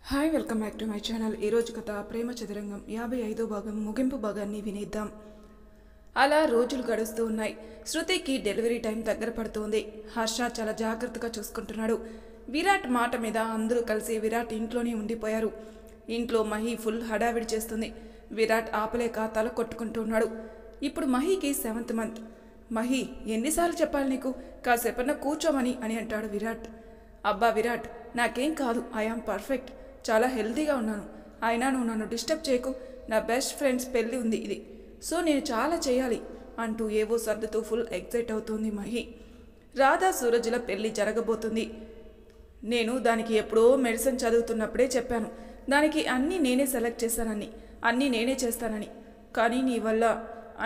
Hi welcome back to my channel. ఈరోజు కథ ప్రేమ చదరంగం 55వ భాగం ముగింపు భాగాన్ని వినేద్దాం. అలా రోజులు గడుస్తూ ఉన్నాయి. శృతికి డెలివరీ టైం దగ్గర పడుతుంది. హర్ష చాలా జాగ్రత్తగా చూసుకుంటున్నాడు. విరాట్ మాట మీద అందరూ కలిసి విరాట్ ఇంట్లోనే ఉండిపోయారు. ఇంట్లో మహి ఫుల్ హడావిడి చేస్తుంది. విరాట్ ఆపలేక తల కొట్టుకుంటూ ఉన్నాడు. ఇప్పుడు మహికి 7th మంత్. మహి, ఎన్నిసార్లు చెప్పాలి నీకు, కాసేపన్నా కూర్చోమని అని అంటాడు విరాట్. అబ్బా విరాట్, నాకేం కాదు, ఐఆమ్ పర్ఫెక్ట్, చాలా హెల్తీగా ఉన్నాను. అయినా నువ్వు నన్ను డిస్టర్బ్ చేయకు. నా బెస్ట్ ఫ్రెండ్స్ పెళ్ళి ఉంది ఇది, సో నేను చాలా చేయాలి అంటూ ఏవో సర్దుతూ ఫుల్ ఎక్సైట్ అవుతుంది మహి. రాధా సూరజ్ల పెళ్ళి జరగబోతుంది. నేను దానికి ఎప్పుడో మెడిసిన్ చదువుతున్నప్పుడే చెప్పాను, దానికి అన్నీ నేనే సెలెక్ట్ చేశానని, అన్నీ నేనే చేస్తానని. కానీ నీ వల్ల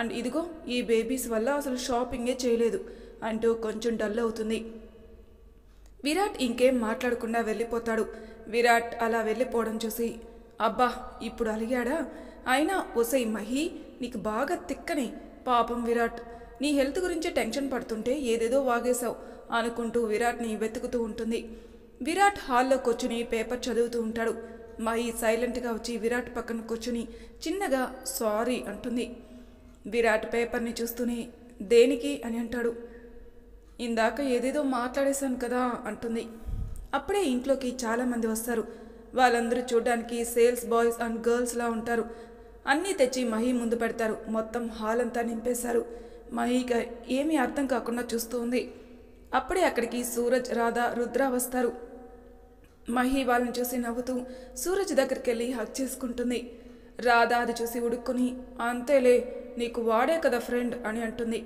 అండ్ ఇదిగో ఈ బేబీస్ వల్ల అసలు షాపింగే చేయలేదు అంటూ కొంచెం డల్ అవుతుంది. విరాట్ ఇంకేం మాట్లాడకుండా వెళ్ళిపోతాడు. విరాట్ అలా వెళ్ళిపోవడం చూసి, అబ్బా ఇప్పుడు అలిగాడా, అయినా ఒసై మహి నీకు బాగా తిక్కని. పాపం విరాట్, నీ హెల్త్ గురించి టెన్షన్ పడుతుంటే ఏదేదో వాగేశావు అనుకుంటూ విరాట్ని వెతుకుతూ ఉంటుంది. విరాట్ హాల్లో కూర్చుని పేపర్ చదువుతూ ఉంటాడు. మహి సైలెంట్గా వచ్చి విరాట్ పక్కన కూర్చుని చిన్నగా సారీ అంటుంది. విరాట్ పేపర్ని చూస్తూనే దేనికి అని అంటాడు. ఇందాక ఏదేదో మాట్లాడేశాను కదా అంటుంది. అప్పుడే ఇంట్లోకి చాలామంది వస్తారు. వాళ్ళందరూ చూడడానికి సేల్స్ బాయ్స్ అండ్ గర్ల్స్లా ఉంటారు. అన్నీ తెచ్చి మహి ముందు పెడతారు. మొత్తం హాల్ అంతా నింపేశారు. మహిక ఏమీ అర్థం కాకుండా చూస్తూ ఉంది. అప్పుడే అక్కడికి సూరజ్, రాధా, రుద్ర వస్తారు. మహి వాళ్ళని చూసి నవ్వుతూ సూరజ్ దగ్గరికి వెళ్ళి హక్ చేసుకుంటుంది. రాధా అది చూసి ఉడుక్కుని, అంతేలే, నీకు వాడే కదా ఫ్రెండ్ అని అంటుంది.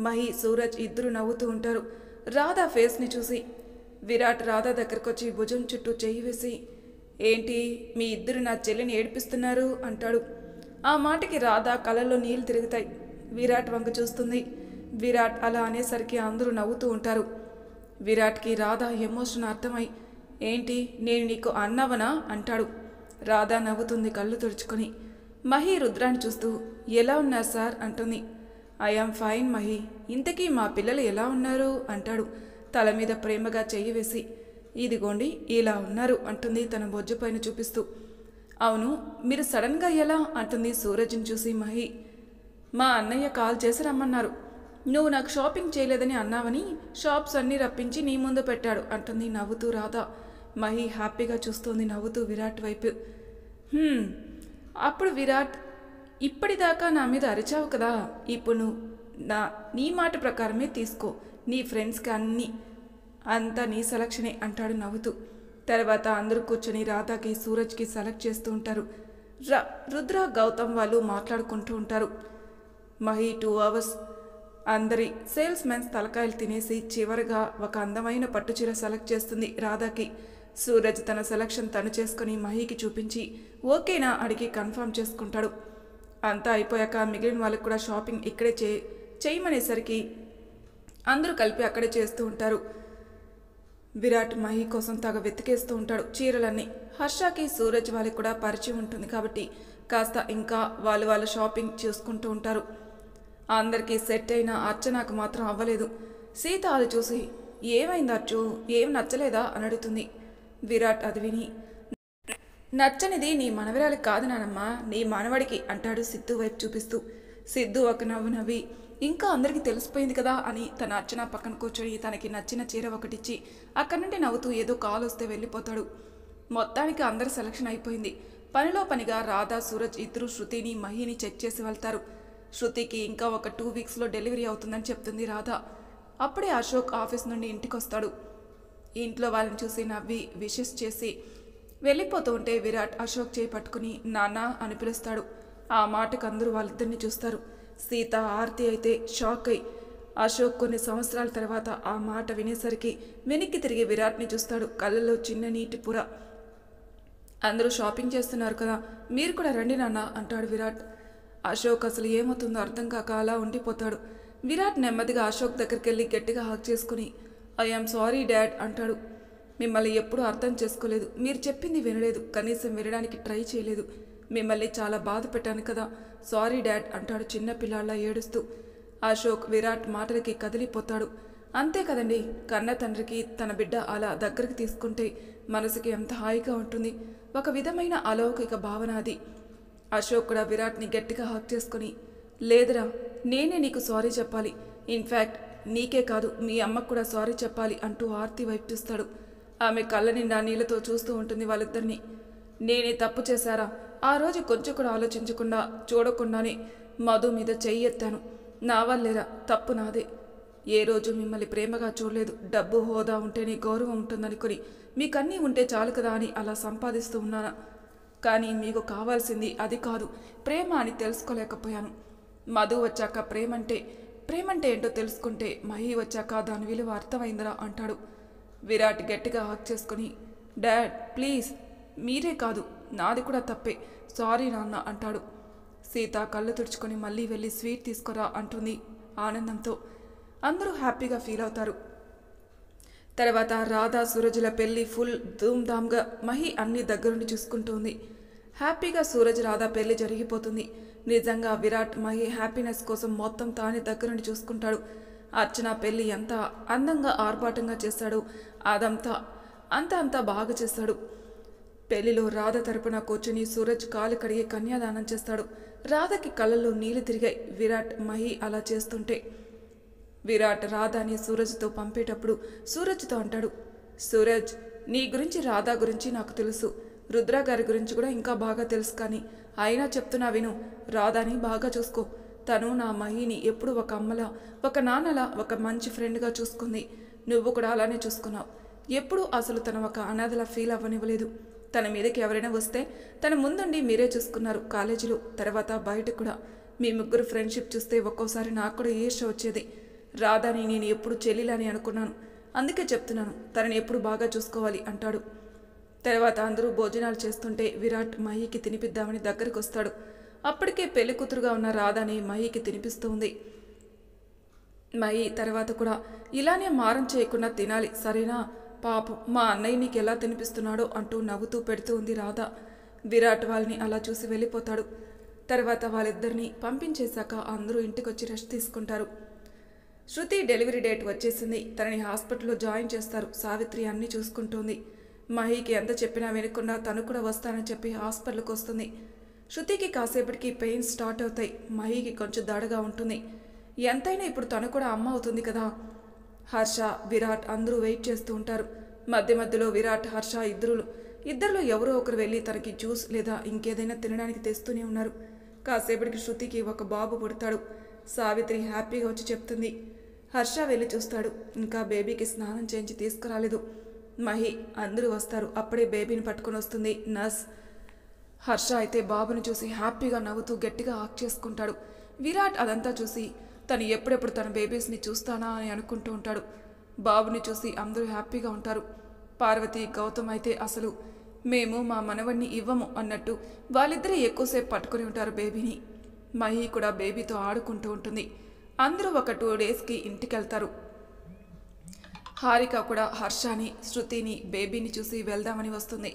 మహి, సూరజ్ ఇద్దరు నవ్వుతూ ఉంటారు. రాధా ఫేస్ని చూసి విరాట్ రాధా దగ్గరకు వచ్చి భుజం చుట్టూ చెయ్యి వేసి, ఏంటి మీ ఇద్దరు నా చెల్లిని ఏడిపిస్తున్నారు అంటాడు. ఆ మాటకి రాధా కళ్ళల్లో నీళ్లు తిరుగుతాయి. విరాట్ వంక చూస్తుంది. విరాట్ అలా అనేసరికి అందరూ నవ్వుతూ ఉంటారు. విరాట్కి రాధా ఎమోషన్ అర్థమై, ఏంటి నేను నీకు అన్నవనా అంటాడు. రాధా నవ్వుతుంది కళ్ళు తుడుచుకొని. మహి రుద్రాన్ని చూస్తూ, ఎలా ఉన్నారు సార్ అంటుంది. ఐఆమ్ ఫైన్ మహి, ఇంతకీ మా పిల్లలు ఎలా ఉన్నారు అంటాడు తల మీద ప్రేమగా చెయ్యి వేసి. ఇదిగోండి ఇలా ఉన్నారు అంటుంది తన బొజ్జు పైన చూపిస్తూ. అవును, మీరు సడన్గా ఎలా అంటుంది సూరజ్ని చూసి మహి. మా అన్నయ్య కాల్ చేసి రమ్మన్నారు. నువ్వు నాకు షాపింగ్ చేయలేదని అన్నావని షాప్స్ అన్నీ రప్పించి నీ ముందు పెట్టాడు అంటుంది నవ్వుతూ రాధా. మహి హ్యాపీగా చూస్తుంది నవ్వుతూ విరాట్ వైపు. అప్పుడు విరాట్, ఇప్పటిదాకా నా మీద అరిచావు కదా, ఇప్పుడు నువ్వు నీ మాట ప్రకారమే తీసుకో, నీ ఫ్రెండ్స్కి అంతా నీ సెలక్షనే అంటాడు నవ్వుతూ. తర్వాత అందరూ కూర్చొని రాధాకి, సూరజ్కి సెలెక్ట్ చేస్తూ ఉంటారు. రుద్ర, గౌతమ్ వాళ్ళు మాట్లాడుకుంటూ ఉంటారు. మహి 2 hours అందరి సేల్స్ మెన్స్ తలకాయలు తినేసి చివరిగా ఒక అందమైన పట్టుచీర సెలెక్ట్ చేస్తుంది రాధాకి. సూరజ్ తన సెలక్షన్ తను చేసుకుని మహికి చూపించి ఓకేనా అడిగి కన్ఫర్మ్ చేసుకుంటాడు. అంతా అయిపోయాక మిగిలిన వాళ్ళకు కూడా షాపింగ్ ఇక్కడే చేయమనేసరికి అందరూ కలిపి అక్కడే చేస్తూ ఉంటారు. విరాట్ మహి కోసం తగ వెతికేస్తూ ఉంటాడు చీరలన్నీ. హర్షకి, సూరజ్ వాళ్ళకి కూడా పరిచయం ఉంటుంది కాబట్టి కాస్త ఇంకా వాళ్ళ షాపింగ్ చూసుకుంటూ ఉంటారు. అందరికీ సెట్ అయిన అర్చనకు మాత్రం అవ్వలేదు. సీత అది చూసి, ఏమైంది అర్చు, ఏం నచ్చలేదా అని అడుగుతుంది. విరాట్ అది విని, నచ్చనిది నీ మనవరాలికి కాదు నానమ్మ, నీ మనవడికి అంటాడు సిద్ధు వైపు చూపిస్తూ. సిద్ధు ఒక నవ్వు నవ్వి, ఇంకా అందరికీ తెలిసిపోయింది కదా అని తన అర్చన పక్కన కూర్చొని తనకి నచ్చిన చీర ఒకటిచ్చి అక్కడి నుండి నవ్వుతూ ఏదో కాల్ వస్తే వెళ్ళిపోతాడు. మొత్తానికి అందరి సెలక్షన్ అయిపోయింది. పనిలో పనిగా రాధా, సూరజ్ ఇద్దరు శృతిని, మహిని చెక్ చేసి వెళ్తారు. శృతికి ఇంకా ఒక 2 weeksలో డెలివరీ అవుతుందని చెప్తుంది రాధా. అప్పుడే అశోక్ ఆఫీస్ నుండి ఇంటికి వస్తాడు. ఇంట్లో వాళ్ళని చూసి నవ్వి విషెస్ చేసి వెళ్ళిపోతూ ఉంటే విరాట్ అశోక్ చేయి పట్టుకుని నాన్న అని పిలుస్తాడు. ఆ మాటకు అందరూ వాళ్ళిద్దరిని చూస్తారు. సీత, ఆర్తి అయితే షాక్ అయి, అశోక్ కొన్ని సంవత్సరాల తర్వాత ఆ మాట వినేసరికి వెనక్కి తిరిగి విరాట్ని చూస్తాడు. కళ్ళల్లో చిన్న నీటి పుర. అందరూ షాపింగ్ చేస్తున్నారు కదా, మీరు కూడా రండి నాన్న అంటాడు విరాట్. అశోక్ అసలు ఏమవుతుందో అర్థం కాక అలా ఉండిపోతాడు. విరాట్ నెమ్మదిగా అశోక్ దగ్గరికి వెళ్ళి గట్టిగా హాక్ చేసుకుని, ఐఆమ్ సారీ డాడ్ అంటాడు. మిమ్మల్ని ఎప్పుడూ అర్థం చేసుకోలేదు, మీరు చెప్పింది వినలేదు, కనీసం వినడానికి ట్రై చేయలేదు, మిమ్మల్ని చాలా బాధ పెట్టాను కదా, సారీ డాడ్ అంటాడు చిన్న పిల్లాళ్ళ ఏడుస్తూ. అశోక్ విరాట్ మాటలకి కదిలిపోతాడు. అంతే కదండి, కన్న తండ్రికి తన బిడ్డ అలా దగ్గరికి తీసుకుంటే మనసుకి ఎంత హాయిగా ఉంటుంది. ఒక విధమైన అలౌకిక భావన అది. అశోక్ కూడా విరాట్ని గట్టిగా హక్ చేసుకుని, లేదురా, నేనే నీకు సారీ చెప్పాలి, ఇన్ఫ్యాక్ట్ నీకే కాదు మీ అమ్మకు కూడా సారీ చెప్పాలి అంటూ ఆర్తి వైపు చూస్తాడు. ఆమె కళ్ళ నిండా నీళ్లతో చూస్తూ ఉంటుంది వాళ్ళిద్దరినీ. నేనే తప్పు చేశారా? ఆ రోజు కొంచెం కూడా ఆలోచించకుండా చూడకుండానే మధు మీద చెయ్యి ఎత్తాను. నా వల్లేరా, తప్పు నాదే. ఏ రోజు మిమ్మల్ని ప్రేమగా చూడలేదు. డబ్బు హోదా ఉంటేనే గౌరవం ఉంటుందనుకుని మీకన్నీ ఉంటే చాలు కదా అని అలా సంపాదిస్తూ ఉన్నానా? కానీ మీకు కావాల్సింది అది కాదు, ప్రేమ అని తెలుసుకోలేకపోయాను. మధు వచ్చాక ప్రేమంటే ఏంటో తెలుసుకుంటే మహి వచ్చాక దాని విలువ అర్థమైందిరా అంటాడు. విరాట్ గట్టిగా హాక్ చేసుకుని, డాడ్ ప్లీజ్, మీరే కాదు నాది కూడా తప్పే, సారీ నాన్న అంటాడు. సీత కళ్ళు తుడుచుకొని మళ్ళీ వెళ్ళి స్వీట్ తీసుకురా అంటుంది ఆనందంతో. అందరూ హ్యాపీగా ఫీల్ అవుతారు. తర్వాత రాధా సూరజ్ల పెళ్లి ఫుల్ ధూమ్ధామ్గా మహి అన్ని దగ్గరుండి చూసుకుంటుంది. హ్యాపీగా సూరజ్ రాధా పెళ్లి జరిగిపోతుంది. నిజంగా విరాట్ మహి హ్యాపీనెస్ కోసం మొత్తం తానే దగ్గరుండి చూసుకుంటాడు. అర్చన పెళ్లి ఎంత అందంగా ఆర్భాటంగా చేశాడు, అంతా బాగా చేశాడు. పెళ్లిలో రాధ తరపున కూర్చుని సూరజ్ కాలు కడిగి కన్యాదానం చేస్తాడు. రాధకి కళ్ళల్లో నీళ్లు తిరిగాయి విరాట్ మహి అలా చేస్తుంటే. విరాట్ రాధాని సూరజ్తో పంపేటప్పుడు సూరజ్తో అంటాడు, సూరజ్, నీ గురించి రాధా గురించి నాకు తెలుసు, రుద్ర గారి గురించి కూడా ఇంకా బాగా తెలుసు, కానీ అయినా చెప్తున్నా విను, రాధాని బాగా చూసుకో. తను నా మహిని ఎప్పుడు ఒక అమ్మలా, ఒక నాన్నలా, ఒక మంచి ఫ్రెండ్గా చూసుకుంది. నువ్వు కూడా అలానే చూసుకున్నావు. ఎప్పుడు అసలు తను ఒక అనాథలా ఫీల్ అవ్వనివ్వలేదు. తన మీదకి ఎవరైనా వస్తే తన ముందుండి మీరే చూసుకున్నారు. కాలేజీలో, తర్వాత బయట కూడా. మీ ముగ్గురు ఫ్రెండ్షిప్ చూస్తే ఒక్కోసారి నాకు కూడా ఈర్ష్య వచ్చేది. రాధాని నేను ఎప్పుడు చెల్లిలని అనుకున్నాను. అందుకే చెప్తున్నాను, తనని ఎప్పుడు బాగా చూసుకోవాలి అంటాడు. తర్వాత అందరూ భోజనాలు చేస్తుంటే విరాట్ మహికి తినిపిద్దామని దగ్గరికి వస్తాడు. అప్పటికే పెళ్లి కూతురుగా ఉన్న రాధాని మహికి తినిపిస్తూ ఉంది. మహి తర్వాత కూడా ఇలానే మారం చేయకుండా తినాలి, సరేనా? పాపం మా అన్నయ్య నీకు ఎలా తినిపిస్తున్నాడో అంటూ నవ్వుతూ పెడుతూ ఉంది రాధ. విరాట్ వాళ్ళని అలా చూసి వెళ్ళిపోతాడు. తర్వాత వాళ్ళిద్దరినీ పంపించేశాక అందరూ ఇంటికొచ్చి రెస్ట్ తీసుకుంటారు. శృతి డెలివరీ డేట్ వచ్చేసింది. తనని హాస్పిటల్లో జాయిన్ చేస్తారు. సావిత్రి అన్నీ చూసుకుంటుంది. మహికి ఎంత చెప్పినా వినకుండా తను కూడా వస్తానని చెప్పి హాస్పిటల్కి వస్తుంది. శృతికి కాసేపటికి పెయిన్స్ స్టార్ట్ అవుతాయి. మహికి కొంచెం దడగా ఉంటుంది. ఎంతైనా ఇప్పుడు తను కూడా అమ్మ అవుతుంది కదా. హర్ష, విరాట్ అందరూ వెయిట్ చేస్తూ ఉంటారు. మధ్య మధ్యలో విరాట్, హర్ష ఇద్దరిలో ఎవరో ఒకరు వెళ్ళి తనకి జ్యూస్ లేదా ఇంకేదైనా తినడానికి తెస్తూనే ఉన్నారు. కాసేపటికి శృతికి ఒక బాబు పుడతాడు. సావిత్రి హ్యాపీగా వచ్చి చెప్తుంది. హర్ష వెళ్ళి చూస్తాడు. ఇంకా బేబీకి స్నానం చేయించి తీసుకురాలేదు. మహి, అందరూ వస్తారు. అప్పుడే బేబీని పట్టుకొని వస్తుంది నర్స్. హర్ష అయితే బాబుని చూసి హ్యాపీగా నవ్వుతూ గట్టిగా హాక్ చేసుకుంటాడు. విరాట్ అదంతా చూసి తను ఎప్పుడెప్పుడు తన బేబీస్ని చూస్తానా అని అనుకుంటూ ఉంటాడు. బాబుని చూసి అందరూ హ్యాపీగా ఉంటారు. పార్వతి, గౌతమ్ అయితే అసలు మేము మా మనవడిని ఇవ్వము అన్నట్టు వాళ్ళిద్దరే ఎక్కువసేపు పట్టుకుని ఉంటారు బేబీని. మహి కూడా బేబీతో ఆడుకుంటూ ఉంటుంది. అందరూ ఒక 2 డేస్కి ఇంటికి వెళ్తారు. హారిక కూడా హర్షని, శృతిని, బేబీని చూసి వెళ్దామని వస్తుంది.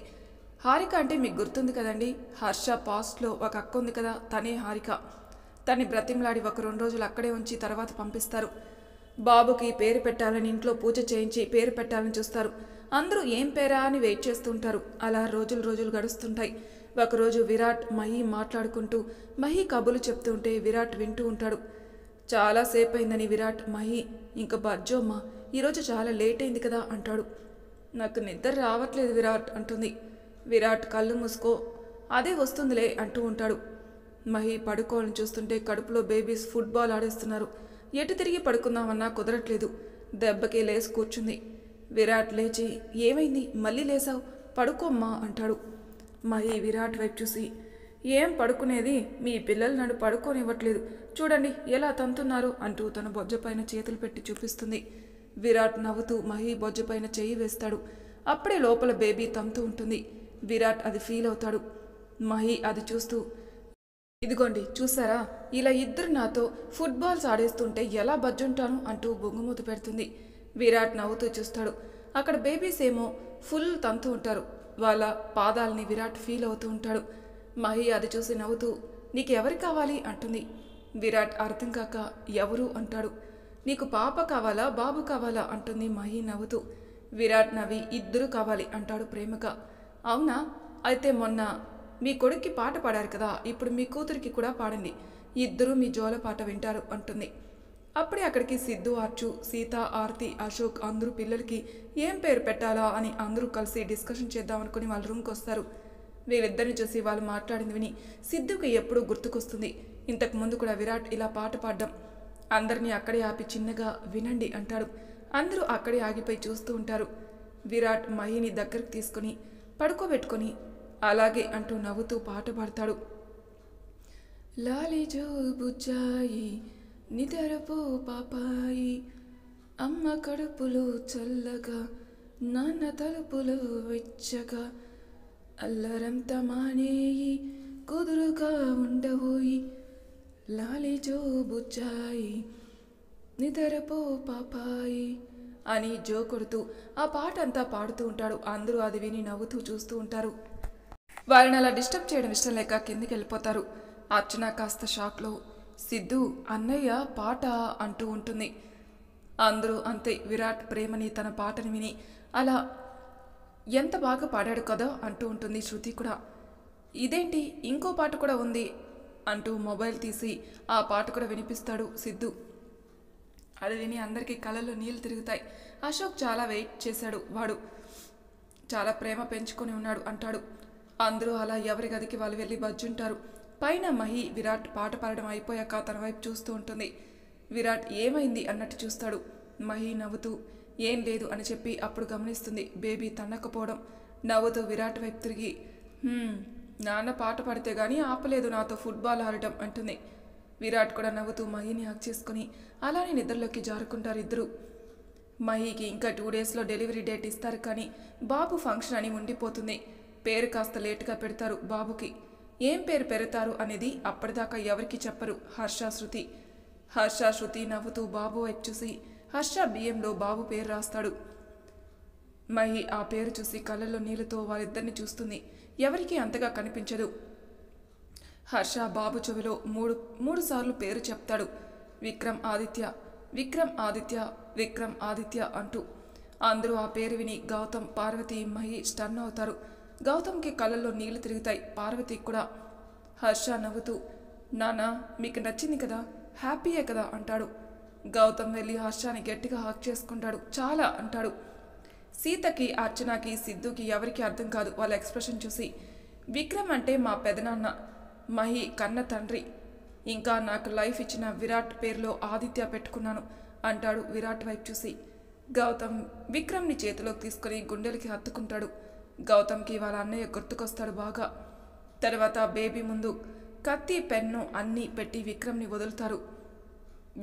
హారిక అంటే మీకు గుర్తుంది కదండి, హర్ష పాస్ట్లో ఒక అక్క ఉంది కదా, తనే హారిక. తన్ని బ్రతిమలాడి ఒక 2 రోజులు అక్కడే ఉంచి తర్వాత పంపిస్తారు. బాబుకి పేరు పెట్టాలని ఇంట్లో పూజ చేయించి పేరు పెట్టాలని చూస్తారు. అందరూ ఏం పేరా అని వెయిట్ చేస్తుంటారు. అలా రోజులు గడుస్తుంటాయి. ఒకరోజు విరాట్, మహి మాట్లాడుకుంటూ మహి కబులు చెప్తూ ఉంటే విరాట్ వింటూ ఉంటాడు. చాలాసేపు అయిందని విరాట్, మహి ఇంక బజ్జోమ్మా, ఈరోజు చాలా లేట్ అయింది కదా అంటాడు. నాకు నిద్ర రావట్లేదు విరాట్ అంటుంది. విరాట్, కళ్ళు మూసుకో, అదే వస్తుందిలే అంటూ ఉంటాడు. మహి పడుకోవాలని చూస్తుంటే కడుపులో బేబీస్ ఫుట్బాల్ ఆడేస్తున్నారు. ఎటు తిరిగి పడుకుందామన్నా కుదరట్లేదు. దెబ్బకి లేచి కూర్చుంది. విరాట్ లేచి, ఏమైంది, మళ్ళీ లేసావు, పడుకోమ్మా అంటాడు. మహి విరాట్ వైపు చూసి, ఏం పడుకునేది, మీ పిల్లలు నన్ను పడుకోనివ్వట్లేదు, చూడండి ఎలా తంతున్నారు అంటూ తన బొజ్జపైన చేతులు పెట్టి చూపిస్తుంది. విరాట్ నవ్వుతూ మహి బొజ్జపైన చెయ్యి వేస్తాడు. అప్పుడే లోపల బేబీ తంతు ఉంటుంది. విరాట్ అది ఫీల్ అవుతాడు. మహి అది చూస్తూ, ఇదిగోండి చూసారా, ఇలా ఇద్దరు నాతో ఫుట్బాల్స్ ఆడేస్తుంటే ఎలా బజ్జుంటాను అంటూ బొంగుమూత పెడుతుంది. విరాట్ నవ్వుతూ చూస్తాడు. అక్కడ బేబీస్ ఏమో ఫుల్ తంతు ఉంటారు. వాళ్ళ పాదాలని విరాట్ ఫీల్ అవుతూ ఉంటాడు. మహి అది చూసి నవ్వుతూ, నీకెవరు కావాలి అంటుంది. విరాట్ అర్థం కాక ఎవరు అంటాడు. నీకు పాప కావాలా బాబు కావాలా అంటుంది మహి నవ్వుతూ. విరాట్ నవ్వి ఇద్దరు కావాలి అంటాడు ప్రేమగా. అవునా, అయితే మొన్న మీ కొడుక్కి పాట పాడారు కదా, ఇప్పుడు మీ కూతురికి కూడా పాడండి, ఇద్దరూ మీ జోల పాట వింటారు అంటుంది. అప్పుడే అక్కడికి సిద్ధు, అర్చు, సీత, ఆర్తి, అశోక్ అందరూ పిల్లలకి ఏం పేరు పెట్టాలా అని అందరూ కలిసి డిస్కషన్ చేద్దామనుకుని వాళ్ళ రూమ్కి వస్తారు. వీళ్ళిద్దరిని చూసి వాళ్ళు మాట్లాడింది విని సిద్ధుకి ఎప్పుడూ గుర్తుకొస్తుంది. ఇంతకుముందు కూడా విరాట్ ఇలా పాట పాడడం. అందరినీ అక్కడే ఆపి చిన్నగా వినండి అంటాడు. అందరూ అక్కడే ఆగిపోయి చూస్తూ ఉంటారు. విరాట్ మహిని దగ్గరకు తీసుకుని పడుకోబెట్టుకొని అలాగే అంటూ నవ్వుతూ పాట పాడతాడు. లాలిజో బుజ్జాయి నిద్రపో పాపాయి, అమ్మ కడుపులో చల్లగా నాన్న తలుపులో వెచ్చగా, అల్లరంతా మానేయి కుదురుగా ఉండబోయి, లాలిజో బుజ్జాయి నిద్రపో పాపాయి అని జో కొడుతూ ఆ పాట అంతా పాడుతూ ఉంటాడు. అందరూ అది విని నవ్వుతూ చూస్తూ ఉంటారు. వారిని అలా డిస్టర్బ్ చేయడం ఇష్టం లేక కిందికి వెళ్ళిపోతారు. అర్చన కాస్త షాక్లో సిద్ధు అన్నయ్య పాట అంటూ ఉంటుంది. అందరూ అంతే. విరాట్ ప్రేమని తన పాటని విని అలా ఎంత బాగా పాడాడు కదా అంటూ ఉంటుంది. శృతి కూడా ఇదేంటి ఇంకో పాట కూడా ఉంది అంటూ మొబైల్ తీసి ఆ పాట కూడా వినిపిస్తాడు సిద్ధు. అది విని అందరికీ కళ్ళల్లో నీళ్ళు తిరుగుతాయి. అశోక్ చాలా వెయిట్ చేశాడు, వాడు చాలా ప్రేమ పెంచుకొని ఉన్నాడు అంటాడు. అందరూ అలా ఎవరి గదికి వాళ్ళు వెళ్ళి బజ్జుంటారు. పైన మహి విరాట్ పాట పాడడం అయిపోయాక తన వైపు చూస్తూ ఉంటుంది. విరాట్ ఏమైంది అన్నట్టు చూస్తాడు. మహి నవ్వుతూ ఏం లేదు అని చెప్పి అప్పుడు గమనిస్తుంది బేబీ తన్నకపోవడం. నవ్వుతూ విరాట్ వైపు తిరిగి నాన్న పాట పాడితే గానీ ఆపలేదు నాతో ఫుట్బాల్ ఆడటం అంటుంది. విరాట్ కూడా నవ్వుతూ మహిని హక్ చేసుకుని అలానే నిద్రలోకి జారుకుంటారు ఇద్దరు. మహికి ఇంకా 2 డేస్లో డెలివరీ డేట్ ఇస్తారు, కానీ బాబు ఫంక్షన్ అని ఉండిపోతుంది. పేరు కాస్త లేటుగా పెడతారు బాబుకి. ఏం పేరు పెడతారు అనేది అప్పటిదాకా ఎవరికి చెప్పరు హర్ష శృతి నవ్వుతూ బాబు వైపు చూసి హర్ష బియ్యంలో బాబు పేరు రాస్తాడు. మహి ఆ పేరు చూసి కళ్ళల్లో నీళ్ళతో వారిద్దరిని చూస్తుంది. ఎవరికీ అంతగా కనిపించదు. హర్ష బాబు చెవిలో మూడు సార్లు పేరు చెప్తాడు. విక్రమ్ ఆదిత్య, విక్రమ్ ఆదిత్య, విక్రమ్ ఆదిత్య అంటూ. అందరూ ఆ పేరు విని గౌతమ్, పార్వతి, మహి స్టన్ అవుతారు. గౌతమ్కి కళ్ళల్లో నీళ్లు తిరుగుతాయి, పార్వతికి కూడా. హర్ష నవ్వుతూ నాన్న మీకు నచ్చింది కదా, హ్యాపీయే కదా అంటాడు. గౌతమ్ వెళ్ళి హర్షాని గట్టిగా హక్ చేసుకుంటాడు. చాలా అంటాడు. సీతకి, అర్చనకి, సిద్ధుకి ఎవరికి అర్థం కాదు వాళ్ళ ఎక్స్ప్రెషన్ చూసి. విక్రమ్ అంటే మా పెదనాన్న, మహి కన్న తండ్రి, ఇంకా నాకు లైఫ్ ఇచ్చిన విరాట్ పేరులో ఆదిత్య పెట్టుకున్నాను అంటాడు విరాట్ వైపు చూసి. గౌతమ్ విక్రమ్ని చేతిలోకి తీసుకుని గుండెలకి హత్తుకుంటాడు. గౌతమ్కి వాళ్ళ అన్నయ్య గుర్తుకొస్తాడు బాగా. తర్వాత బేబీ ముందు కత్తి, పెన్ను అన్నీ పెట్టి విక్రమ్ని వదులుతారు.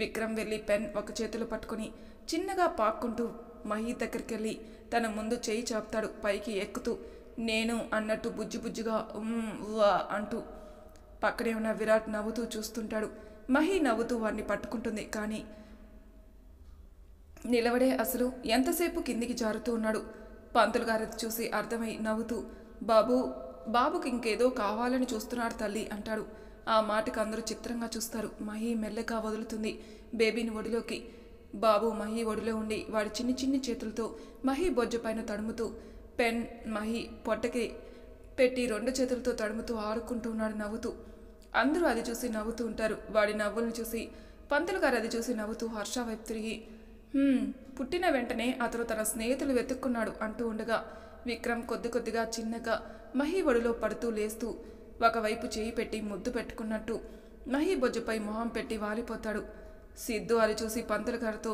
విక్రమ్ వెళ్ళి పెన్ ఒక చేతిలో పట్టుకుని చిన్నగా పాక్కుంటూ మహి దగ్గరికి వెళ్ళి తన ముందు చేయి చాపుతాడు, పైకి ఎక్కుతూ నేను అన్నట్టు బుజ్జిగా వా అంటూ. పక్కనే ఉన్న విరాట్ నవ్వుతూ చూస్తుంటాడు. మహి నవ్వుతూ వారిని పట్టుకుంటుంది, కానీ నిలవడే అసలు ఎంతసేపు కిందికి జారుతూ ఉన్నాడు. పంతులు గారు చూసి అర్థమై నవ్వుతూ బాబుకి ఇంకేదో కావాలని చూస్తున్నాడు తల్లి అంటాడు. ఆ మాటకు అందరూ చిత్రంగా చూస్తారు. మహి మెల్లగా వదులుతుంది బేబీని ఒడిలోకి. బాబు మహి ఒడిలో ఉండి వాడి చిన్ని చేతులతో మహి బొజ్జ పైన తడుముతూ, పెన్ మహి పొట్టకి పెట్టి 2 చేతులతో తడుముతూ ఆడుకుంటూ ఉన్నాడు నవ్వుతూ. అందరూ అది చూసి నవ్వుతూ ఉంటారు. వాడి నవ్వులను చూసి పంతులు గారు అది చూసి నవ్వుతూ హర్ష వైపు తిరిగి పుట్టిన వెంటనే అతను తన స్నేహితులు వెతుక్కున్నాడు అంటూ ఉండగా విక్రమ్ కొద్దిగా చిన్నగా మహి ఒడిలో పడుతూ లేస్తూ ఒకవైపు చేయి పెట్టి ముద్దు పెట్టుకున్నట్టు మహి బొజ్జపై మొహం పెట్టి వాలిపోతాడు. సిద్ధు అది చూసి పంతులు గారితో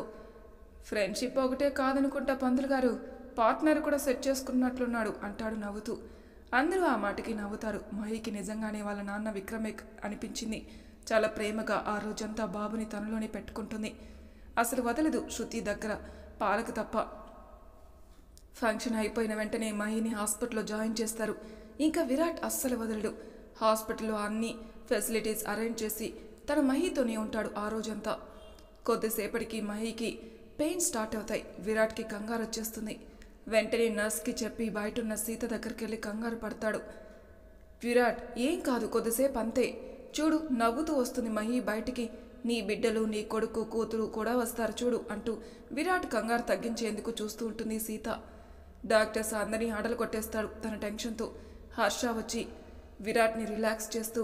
ఫ్రెండ్షిప్ ఒకటే కాదనుకుంటా పంతులు గారు, పార్ట్నర్ కూడా సెట్ చేసుకున్నట్లున్నాడు అంటాడు నవ్వుతూ. అందరూ ఆ మాటకి నవ్వుతారు. మహికి నిజంగానే వాళ్ళ నాన్న విక్రమే అనిపించింది. చాలా ప్రేమగా ఆ రోజంతా బాబుని తనలోనే పెట్టుకుంటుంది. అసలు వదలదు శృతి దగ్గర పాలకు తప్ప. ఫంక్షన్ అయిపోయిన వెంటనే మహిని హాస్పిటల్లో జాయిన్ చేస్తారు. ఇంకా విరాట్ అస్సలు వదలడు. హాస్పిటల్లో అన్ని ఫెసిలిటీస్ అరేంజ్ చేసి తన మహితోనే ఉంటాడు ఆ రోజంతా. కొద్దిసేపటికి మహికి పెయిన్ స్టార్ట్ అవుతాయి. విరాట్కి కంగారు వచ్చేస్తుంది. వెంటనే నర్స్కి చెప్పి బయటున్న సీత దగ్గరికి వెళ్ళి కంగారు పడతాడు. విరాట్ ఏం కాదు, కొద్దిసేపు అంతే, చూడు నవ్వుతూ వస్తుంది మహి బయటికి, నీ బిడ్డలు నీ కొడుకు కూతురు కూడా వస్తారు చూడు అంటూ విరాట్ కంగారు తగ్గించేందుకు చూస్తూ ఉంటుంది సీత. డాక్టర్స్ అందరినీ ఆటలు కొట్టేస్తాడు తన టెన్షన్తో. హర్ష వచ్చి విరాట్ని రిలాక్స్ చేస్తూ,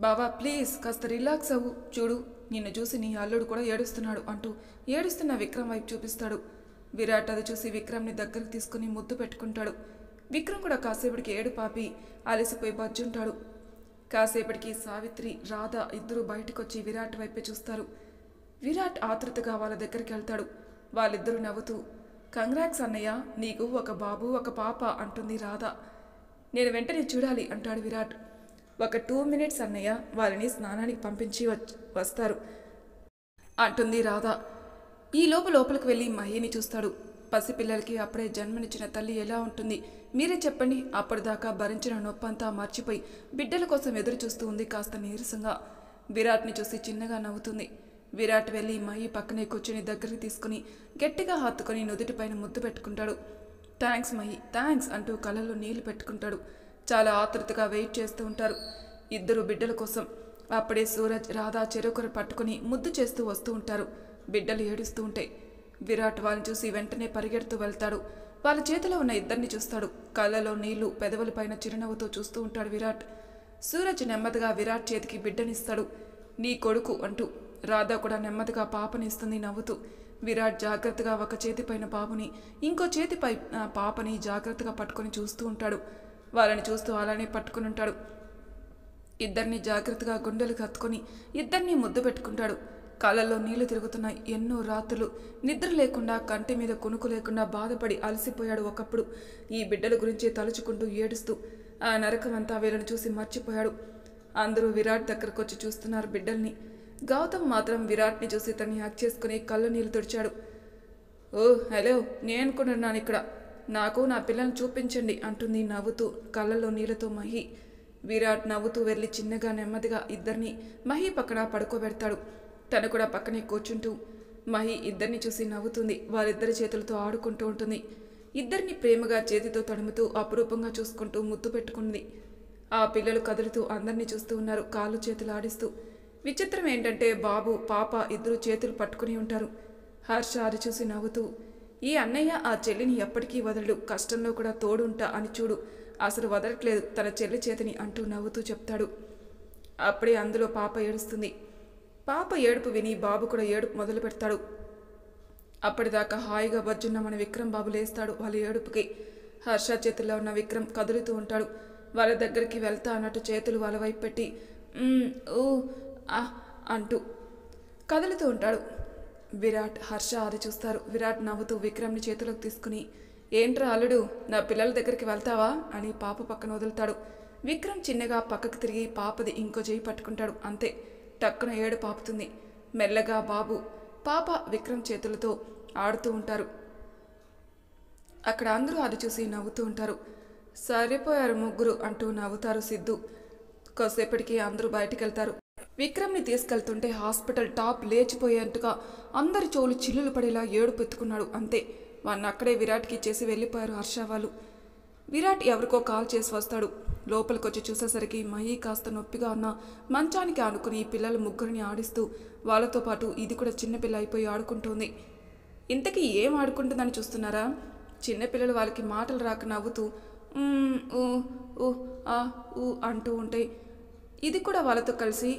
బావా ప్లీజ్ కాస్త రిలాక్స్ అవ్వు, చూడు నిన్ను చూసి నీ అల్లుడు కూడా ఏడుస్తున్నాడు అంటూ ఏడుస్తున్న విక్రమ్ వైపు చూపిస్తాడు. విరాట్ అది చూసి విక్రమ్ని దగ్గరకు తీసుకుని ముద్దు పెట్టుకుంటాడు. విక్రమ్ కూడా కాసేపటికి ఏడు పాపి అలసిపోయి బజ్జుంటాడు. కాసేపటికి సావిత్రి రాధ ఇద్దరూ బయటకొచ్చి విరాట్ వైపే చూస్తారు. విరాట్ ఆతృతగా వాళ్ళ దగ్గరికి వెళ్తాడు. వాళ్ళిద్దరూ నవ్వుతూ, కంగ్రాట్స్ అన్నయ్య, నీకు ఒక బాబు ఒక పాప అంటుంది రాధ. నేను వెంటనే చూడాలి అంటాడు విరాట్. ఒక 2 minutes అన్నయ్య, వాళ్ళని స్నానానికి పంపించి వస్తారు అంటుంది రాధ. ఈ లోపలికి వెళ్ళి మహిని చూస్తాడు. పసిపిల్లలకి అప్పుడే జన్మనిచ్చిన తల్లి ఎలా ఉంటుంది మీరే చెప్పండి. అప్పటిదాకా భరించిన నొప్పంతా మర్చిపోయి బిడ్డల కోసం ఎదురు చూస్తూ ఉంది కాస్త నీరసంగా. విరాట్ని చూసి చిన్నగా నవ్వుతుంది. విరాట్ వెళ్ళి మహి పక్కనే కూర్చుని దగ్గరికి తీసుకుని గట్టిగా హత్తుకొని నుదుటిపైన ముద్దు పెట్టుకుంటాడు. థ్యాంక్స్ మహి, థ్యాంక్స్ అంటూ కళ్ళల్లో నీళ్లు పెట్టుకుంటాడు. చాలా ఆతృతగా వెయిట్ చేస్తూ ఉంటారు ఇద్దరు బిడ్డల కోసం. అప్పుడే సూరజ్ రాధ చెరొకరు పట్టుకుని ముద్దు చేస్తూ వస్తూ ఉంటారు. బిడ్డలు ఏడుస్తూ ఉంటే విరాట్ వాళ్ళని చూసి వెంటనే పరిగెడుతూ వెళ్తాడు. వాళ్ళ చేతిలో ఉన్న ఇద్దరిని చూస్తాడు. కళ్ళలో నీళ్లు, పెదవులపైన చిరునవ్వుతో చూస్తూ ఉంటాడు విరాట్. సూరజ్ నెమ్మదిగా విరాట్ చేతికి బిడ్డనిస్తాడు. నీ కొడుకు అంటూ. రాధ కూడా నెమ్మదిగా పాపనిస్తుంది నవ్వుతూ. విరాట్ జాగ్రత్తగా ఒక చేతిపైన బాబుని ఇంకో చేతిపై పాపని జాగ్రత్తగా పట్టుకొని చూస్తూ ఉంటాడు. వాళ్ళని చూస్తూ అలానే పట్టుకుని ఉంటాడు. ఇద్దరిని జాగ్రత్తగా గుండెలు కత్తుకొని ఇద్దరినీ ముద్దు పెట్టుకుంటాడు. కళ్ళల్లో నీళ్లు తిరుగుతున్నాయి. ఎన్నో రాత్రులు నిద్ర లేకుండా, కంటి మీద కునుకు లేకుండా బాధపడి అలసిపోయాడు ఒకప్పుడు. ఈ బిడ్డల గురించి తలుచుకుంటూ ఏడుస్తూ ఆ నరకమంతా వీళ్ళని చూసి మర్చిపోయాడు. అందరూ విరాట్ దగ్గరకు వచ్చి చూస్తున్నారు బిడ్డల్ని. గౌతమ్ మాత్రం విరాట్ని చూసి తన్ని హక్ చేసుకుని కళ్ళ నీళ్లు తుడిచాడు. ఓ హలో, నేను కూడా ఉన్నాను ఇక్కడ, నాకు నా పిల్లల్ని చూపించండి అంటుంది నవ్వుతూ కళ్ళల్లో నీళ్లతో మహి. విరాట్ నవ్వుతూ వెళ్ళి చిన్నగా నెమ్మదిగా ఇద్దరిని మహి పక్కన పడుకోబెడతాడు. తను కూడా పక్కనే కూర్చుంటూ మహి ఇద్దరిని చూసి నవ్వుతుంది. వారిద్దరి చేతులతో ఆడుకుంటూ ఉంటుంది. ఇద్దరిని ప్రేమగా చేతితో తడుముతూ అపురూపంగా చూసుకుంటూ ముద్దు పెట్టుకుంది. ఆ పిల్లలు కదులుతూ అందరినీ చూస్తూ ఉన్నారు, కాళ్ళు చేతులు ఆడిస్తూ. విచిత్రం ఏంటంటే బాబు పాప ఇద్దరు చేతులు పట్టుకుని ఉంటారు. హర్ష అది చూసి నవ్వుతూ, ఈ అన్నయ్య ఆ చెల్లిని ఎప్పటికీ వదలడు, కష్టంలో కూడా తోడుంటా అని చూడు, అసలు వదలట్లేదు తన చెల్లి చేతిని అంటూ నవ్వుతూ చెప్తాడు. అప్పుడే అందులో పాప ఏడుస్తుంది. పాప ఏడుపు విని బాబు కూడా ఏడుపు మొదలు పెడతాడు. అప్పటిదాకా హాయిగా బజ్జున్న మన విక్రమ్ బాబు లేస్తాడు వాళ్ళ ఏడుపుకి. హర్ష చేతుల్లో ఉన్న విక్రమ్ కదులుతూ ఉంటాడు. వాళ్ళ దగ్గరికి వెళ్తా అన్నట్టు చేతులు వాళ్ళ వైపు పెట్టి ఊ అంటూ కదులుతూ ఉంటాడు. విరాట్ హర్ష అది చూస్తారు. విరాట్ నవ్వుతూ విక్రమ్ని చేతులకు తీసుకుని, ఏంట్రా అల్లుడు, నా పిల్లల దగ్గరికి వెళ్తావా అని పాప పక్కన వదులుతాడు. విక్రమ్ చిన్నగా పక్కకు తిరిగి పాపది ఇంకో చేయి పట్టుకుంటాడు. అంతే, టక్కున ఏడు పాపుతుంది. మెల్లగా బాబు పాప విక్రమ్ చేతులతో ఆడుతూ ఉంటారు. అక్కడ అందరూ అది చూసి నవ్వుతూ ఉంటారు. సరిపోయారు ముగ్గురు అంటూ నవ్వుతారు సిద్ధు. కొద్దిసేపటికి అందరూ బయటికి వెళ్తారు. విక్రమ్ని తీసుకెళ్తుంటే హాస్పిటల్ టాప్ లేచిపోయేంతగా అందరి చెవులు చిల్లులు పడేలా ఏడుపు ఎత్తుకున్నాడు. అంతే, వాడిని అక్కడే విరాట్కి ఇచ్చేసి వెళ్ళిపోయారు హర్ష వాళ్ళు. విరాట్ ఎవరికో కాల్ చేసి వస్తాడు. లోపలికొచ్చి చూసేసరికి మహి కాస్త నొప్పిగా ఉన్న మంచానికి ఆనుకుని పిల్లలు ముగ్గురిని ఆడిస్తూ వాళ్ళతో పాటు ఇది కూడా చిన్నపిల్ల అయిపోయి ఆడుకుంటుంది. ఇంతకీ ఏం ఆడుకుంటుందని చూస్తున్నారా? చిన్నపిల్లలు వాళ్ళకి మాటలు రాక నవ్వుతూ ఊ ఊ ఆ ఊ అంటూ ఉంటే ఇది కూడా వాళ్ళతో కలిసి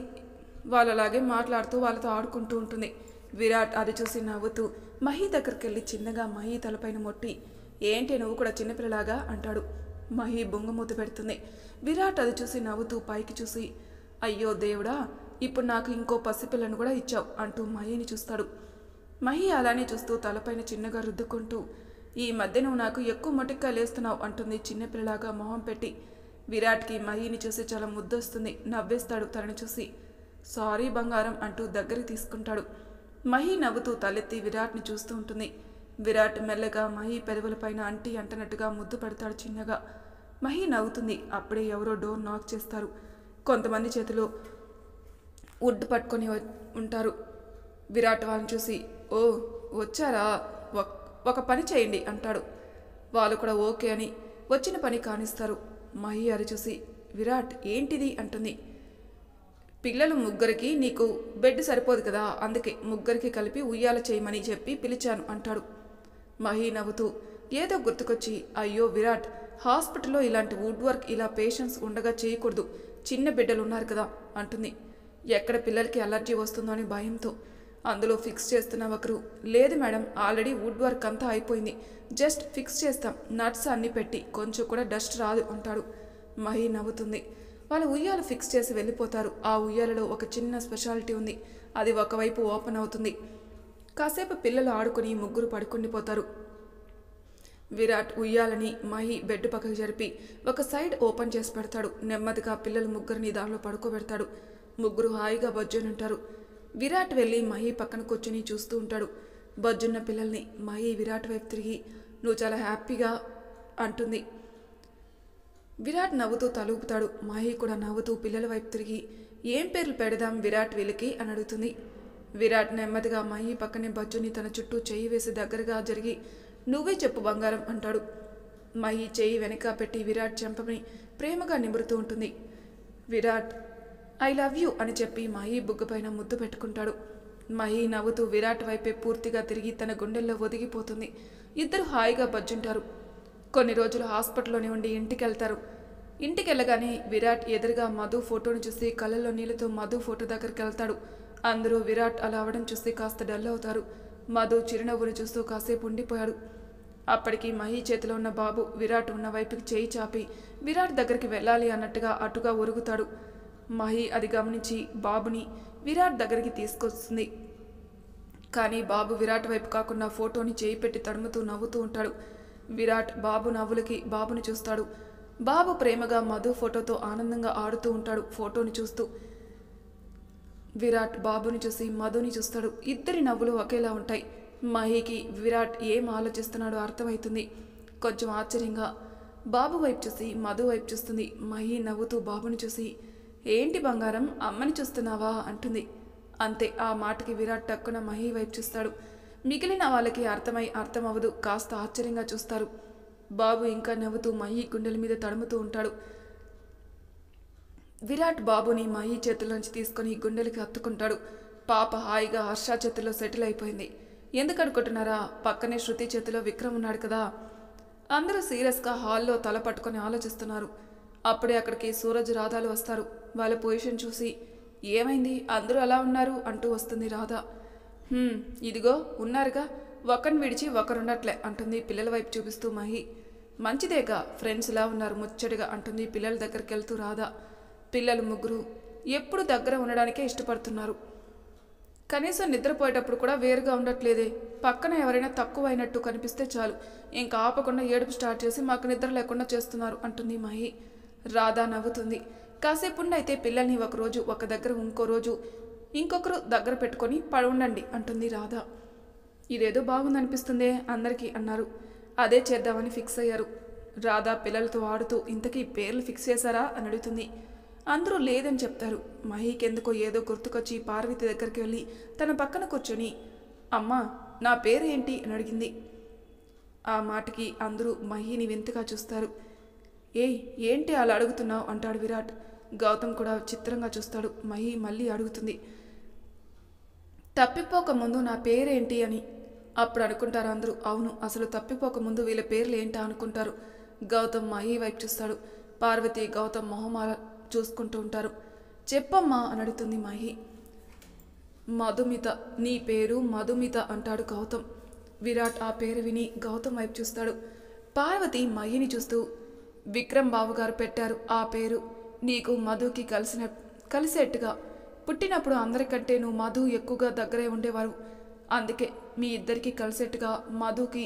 వాళ్ళలాగే మాట్లాడుతూ వాళ్ళతో ఆడుకుంటూ ఉంటుంది. విరాట్ అది చూసి నవ్వుతూ మహి దగ్గరికి వెళ్ళి చిన్నగా మహి తలపైన మొట్టి, ఏంటి నువ్వు కూడా చిన్నపిల్లలాగా అంటాడు. మహి బొంగమూత పెడుతుంది. విరాట్ అది చూసి నవ్వుతూ పైకి చూసి, అయ్యో దేవుడా, ఇప్పుడు నాకు ఇంకో పసిపిల్లను కూడా ఇచ్చావు అంటూ మహిని చూస్తాడు. మహి అలానే చూస్తూ తలపైన చిన్నగా రుద్దుకుంటూ, ఈ మధ్య నువ్వు నాకు ఎక్కువ మొటిక్గా లేస్తున్నావు అంటుంది చిన్నపిల్లలాగా మొహం పెట్టి. విరాట్కి మహిని చూసి చాలా ముద్దొస్తుంది. నవ్వేస్తాడు తనని చూసి. సారీ బంగారం అంటూ దగ్గరికి తీసుకుంటాడు. మహి నవ్వుతూ తలెత్తి విరాట్ని చూస్తూ ఉంటుంది. విరాట్ మెల్లగా మహి పెదవులపైన అంటి అంటనట్టుగా ముద్దు పెడతాడు చిన్నగా. మహి నవ్వుతుంది. అప్పుడే ఎవరో డోర్ నాక్ చేస్తారు. కొంతమంది చేతిలో వుడ్ పట్టుకొని ఉంటారు. విరాట్ వాళ్ళని చూసి, ఓ వచ్చారా, ఒక పని చేయండి అంటాడు. వాళ్ళు కూడా ఓకే అని వచ్చిన పని కానిస్తారు. మహి అది చూసి, విరాట్ ఏంటిది అంటుంది. పిల్లలు ముగ్గురికి నీకు బెడ్ సరిపోదు కదా, అందుకే ముగ్గురికి కలిపి ఉయ్యాల చేయమని చెప్పి పిలిచాను అంటాడు. మహి నవ్వుతూ ఏదో గుర్తుకొచ్చి, అయ్యో విరాట్, హాస్పిటల్లో ఇలాంటి వుడ్ వర్క్ ఇలా పేషెంట్స్ ఉండగా చేయకూడదు, చిన్న బిడ్డలు ఉన్నారు కదా అంటుంది. ఎక్కడ పిల్లలకి అలర్జీ వస్తుందో అని భయంతో. అందులో ఫిక్స్ చేస్తున్న ఒకరు, లేదు మేడం, ఆల్రెడీ వుడ్ వర్క్ అంతా అయిపోయింది, జస్ట్ ఫిక్స్ చేస్తాం, నట్స్ అన్ని పెట్టి, కొంచెం కూడా డస్ట్ రాదు అంటాడు. మహి నవ్వుతుంది. వాళ్ళు ఉయ్యాలు ఫిక్స్ చేసి వెళ్ళిపోతారు. ఆ ఉయ్యాలలో ఒక చిన్న స్పెషాలిటీ ఉంది, అది ఒకవైపు ఓపెన్ అవుతుంది. కాసేపు పిల్లలు ఆడుకుని ముగ్గురు పడుకుండిపోతారు. విరాట్ ఉయ్యాలని మహి బెడ్ పక్కకు జరిపి ఒక సైడ్ ఓపెన్ చేసి పెడతాడు. నెమ్మదిగా పిల్లలు ముగ్గురిని దానిలో పడుకోబెడతాడు. ముగ్గురు హాయిగా బొజ్జునుంటారు. విరాట్ వెళ్ళి మహి పక్కన కూర్చుని చూస్తూ ఉంటాడు. బొజ్జున్న పిల్లల్ని. మహి విరాట్ వైపు తిరిగి, నువ్వు చాలా హ్యాపీగా అంటుంది. విరాట్ నవ్వుతూ తలూపుతాడు. మహి కూడా నవ్వుతూ పిల్లల వైపు తిరిగి, ఏం పేర్లు పెడదాం విరాట్ వీళ్ళకి అని అడుగుతుంది. విరాట్ నెమ్మదిగా మహి పక్కనే బజ్జుని తన చుట్టూ చెయ్యి వేసి దగ్గరగా జరిగి, నువ్వే చెప్పు బంగారం అంటాడు. మహి చెయ్యి వెనక పెట్టి విరాట్ చెంపని ప్రేమగా నిమురుతూ ఉంటుంది. విరాట్ ఐ లవ్ యూ అని చెప్పి మహి బుగ్గపైన ముద్దు పెట్టుకుంటాడు. మహి నవ్వుతూ విరాట్ వైపే పూర్తిగా తిరిగి తన గుండెల్లో ఒదిగిపోతుంది. ఇద్దరు హాయిగా బజ్జుంటారు. కొన్ని రోజులు హాస్పిటల్లోనే ఉండి ఇంటికెళ్తారు. ఇంటికెళ్ళగానే విరాట్ ఎదురుగా మధు ఫోటోను చూసి కళ్ళల్లో నీళ్ళతో మధు ఫోటో దగ్గరికి వెళ్తాడు. అందరూ విరాట్ అలా అవడం చూసి కాస్త డల్ అవుతారు. మధు చిరునవ్వును చూస్తూ కాసేపు ఉండిపోయాడు. అప్పటికి మహి చేతిలో ఉన్న బాబు విరాట్ ఉన్న వైపుకి చేయి చాపి విరాట్ దగ్గరికి వెళ్ళాలి అన్నట్టుగా అటుగా ఒరుగుతాడు. మహి అది గమనించి బాబుని విరాట్ దగ్గరికి తీసుకొస్తుంది. కానీ బాబు విరాట్ వైపు కాకుండా ఫోటోని చేయి పెట్టి తడుముతూ నవ్వుతూ ఉంటాడు. విరాట్ బాబు నవ్వులకి బాబుని చూస్తాడు. బాబు ప్రేమగా మధు ఫోటోతో ఆనందంగా ఆడుతూ ఉంటాడు. ఫోటోని చూస్తూ విరాట్ బాబుని చూసి మధుని చూస్తాడు. ఇద్దరి నవ్వులు ఒకేలా ఉంటాయి. మహికి విరాట్ ఏం ఆలోచిస్తున్నాడో అర్థమవుతుంది. కొంచెం ఆశ్చర్యంగా బాబు వైపు చూసి మధు వైపు చూస్తుంది. మహి నవ్వుతూ బాబుని చూసి, ఏంటి బంగారం, అమ్మని చూస్తున్నావా అంటుంది. అంతే. ఆ మాటకి విరాట్ టక్కున మహి వైపు చూస్తాడు. మిగిలిన వాళ్ళకి అర్థం అవ్వదు. కాస్త ఆశ్చర్యంగా చూస్తారు. బాబు ఇంకా నవ్వుతూ మహి గుండెల మీద తడుముతూ ఉంటాడు. విరాట్ బాబుని మహి చేతుల్లోంచి తీసుకుని గుండెలకి హత్తుకుంటాడు. పాప హాయిగా హర్ష చేతిలో సెటిల్ అయిపోయింది. ఎందుకు అనుకుంటున్నారా, పక్కనే శృతి చేతిలో విక్రమ్ ఉన్నాడు కదా. అందరూ సీరియస్గా హాల్లో తల పట్టుకొని ఆలోచిస్తున్నారు. అప్పుడే అక్కడికి సూరజ్ రాధాలు వస్తారు. వాళ్ళ పొజిషన్ చూసి, ఏమైంది అందరూ అలా ఉన్నారు అంటూ వస్తుంది రాధ. ఇదిగో ఉన్నారుగా, ఒకరిని విడిచి ఒకరున్నట్లే అంటుంది పిల్లల వైపు చూపిస్తూ మహి. మంచిదేగా, ఫ్రెండ్స్ ఇలా ఉన్నారు ముచ్చటగా అంటుంది పిల్లల దగ్గరికి వెళ్తూ రాధ. పిల్లలు ముగ్గురు ఎప్పుడు దగ్గర ఉండడానికే ఇష్టపడుతున్నారు. కనీసం నిద్రపోయేటప్పుడు కూడా వేరుగా ఉండట్లేదే. పక్కన ఎవరైనా తక్కువ అయినట్టు కనిపిస్తే చాలు, ఇంకా ఆపకుండా ఏడుపు స్టార్ట్ చేసి మాకు నిద్ర లేకుండా చేస్తున్నారు అంటుంది మహి. రాధ నవ్వుతుంది. కాసేపుండి అయితే పిల్లల్ని ఒకరోజు ఒక దగ్గర, ఇంకో రోజు ఇంకొకరు దగ్గర పెట్టుకొని ఉండండి అంటుంది రాధ. ఇదేదో బాగుందనిపిస్తుందే అందరికీ అన్నారు. అదే చేద్దామని ఫిక్స్ అయ్యారు. రాధ పిల్లలతో ఆడుతూ, ఇంతకీ పేర్లు ఫిక్స్ చేశారా అని అడుగుతుంది. అందరూ లేదని చెప్తారు. మహికెందుకో ఏదో గుర్తుకొచ్చి పార్వతి దగ్గరికి వెళ్ళి తన పక్కన కూర్చొని, అమ్మా నా పేరు ఏంటి అని అడిగింది. ఆ మాటకి అందరూ మహిని వింతగా చూస్తారు. ఏయ్ ఏంటి అలా అడుగుతున్నావు అంటాడు విరాట్. గౌతమ్ కూడా చిత్రంగా చూస్తాడు. మహి మళ్ళీ అడుగుతుంది, తప్పిపోకముందు నా పేరేంటి అని. అప్పుడు అనుకుంటారు అందరూ, అవును అసలు తప్పిపోకముందు వీళ్ళ పేర్లు ఏంటా అనుకుంటారు. గౌతమ్ మహి వైపు చూస్తాడు. పార్వతి గౌతమ్ మొహమాల చూసుకుంటూ ఉంటారు. చెప్పమ్మా అని అడుగుతుంది మహి. మధుమిత, నీ పేరు మధుమిత అంటాడు గౌతమ్. విరాట్ ఆ పేరు విని గౌతమ్ వైపు చూస్తాడు. పార్వతి మహిని చూస్తూ, విక్రమ్ బాబుగారు పెట్టారు ఆ పేరు, నీకు మధుకి కలిసేట్టుగా. పుట్టినప్పుడు అందరికంటే నువ్వు మధు ఎక్కువగా దగ్గరే ఉండేవారు, అందుకే మీ ఇద్దరికి కలిసేట్టుగా మధుకి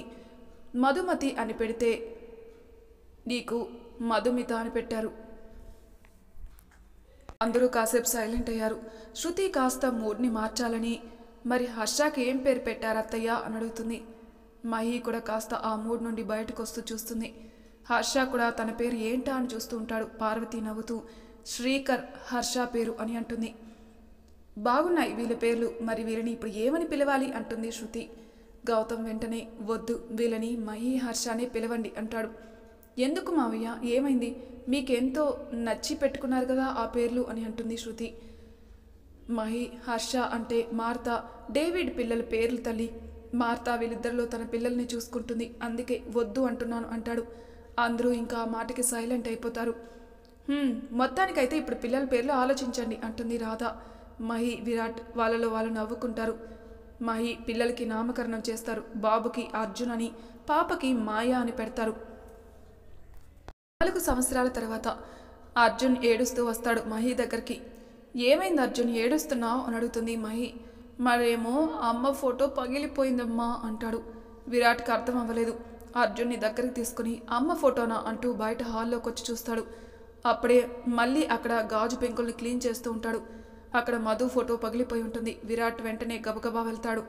మధుమతి అని పెడితే నీకు మధుమిత అని పెట్టారు. అందరూ కాసేపు సైలెంట్ అయ్యారు. శృతి కాస్త మూడ్ని మార్చాలని, మరి హర్షకి ఏం పేరు పెట్టారు అత్తయ్య అని అడుగుతుంది. మహి కూడా కాస్త ఆ మూడ్ నుండి బయటకు వస్తూ చూస్తుంది. హర్ష కూడా తన పేరు ఏంటా అని చూస్తూ ఉంటాడు. పార్వతి నవ్వుతూ, శ్రీకర్ హర్ష పేరు అని అంటుంది. బాగున్నాయి వీళ్ళ పేర్లు, మరి వీళ్ళని ఇప్పుడు ఏమని పిలవాలి అంటుంది శృతి. గౌతమ్ వెంటనే, వద్దు వీళ్ళని మహి హర్షనే పిలవండి అంటాడు. ఎందుకు మావయ్య, ఏమైంది, మీకెంతో నచ్చి పెట్టుకున్నారు కదా ఆ పేర్లు అని అంటుంది శృతి. మహి హర్ష అంటే మార్తా డేవిడ్ పిల్లల పేర్లు తల్లి. మార్తా వీళ్ళిద్దరిలో తన పిల్లల్ని చూసుకుంటుంది, అందుకే వద్దు అంటున్నాను అంటాడు. అందరూ ఇంకా ఆ మాటకి సైలెంట్ అయిపోతారు. మొత్తానికైతే ఇప్పుడు పిల్లల పేర్లు ఆలోచించండి అంటుంది రాధ. మహి విరాట్ వాళ్ళలో వాళ్ళు నవ్వుకుంటారు. మహి పిల్లలకి నామకరణం చేస్తారు. బాబుకి అర్జున్ అని, పాపకి మాయా అని పెడతారు. 4 సంవత్సరాల తర్వాత అర్జున్ ఏడుస్తూ వస్తాడు మహి దగ్గరికి. ఏమైంది అర్జున్, ఏడుస్తున్నావు అని అడుగుతుంది మహి. మరేమో అమ్మ ఫోటో పగిలిపోయిందమ్మా అంటాడు. విరాట్కి అర్థం అవ్వలేదు. అర్జున్ని దగ్గరికి తీసుకుని అమ్మ ఫోటోనా అంటూ బయట హాల్లోకి వచ్చి చూస్తాడు. అప్పుడే మళ్ళీ అక్కడ గాజు పెంకుల్ని క్లీన్ చేస్తూ ఉంటాడు. అక్కడ మధు ఫోటో పగిలిపోయి ఉంటుంది. విరాట్ వెంటనే గబగబా వెళ్తాడు.